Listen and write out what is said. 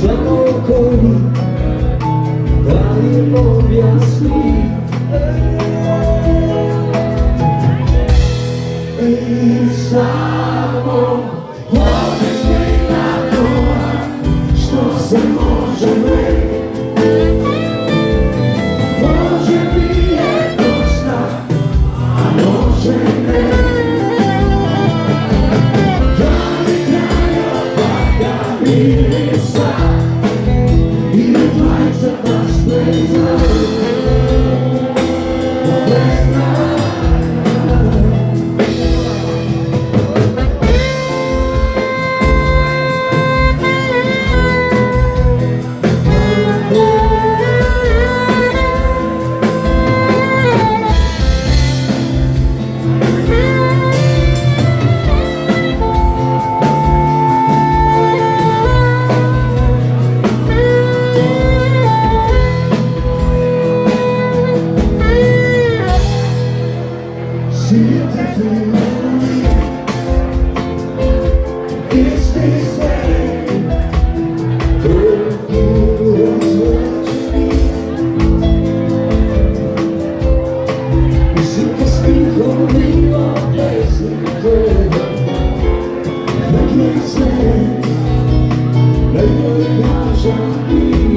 Samo koji da im objasni i samo objasni na to što se može reći. Može nije dosta, a može ne. Da li kraj ovaka mirisa i dvajca nas ne zna. Maybe we can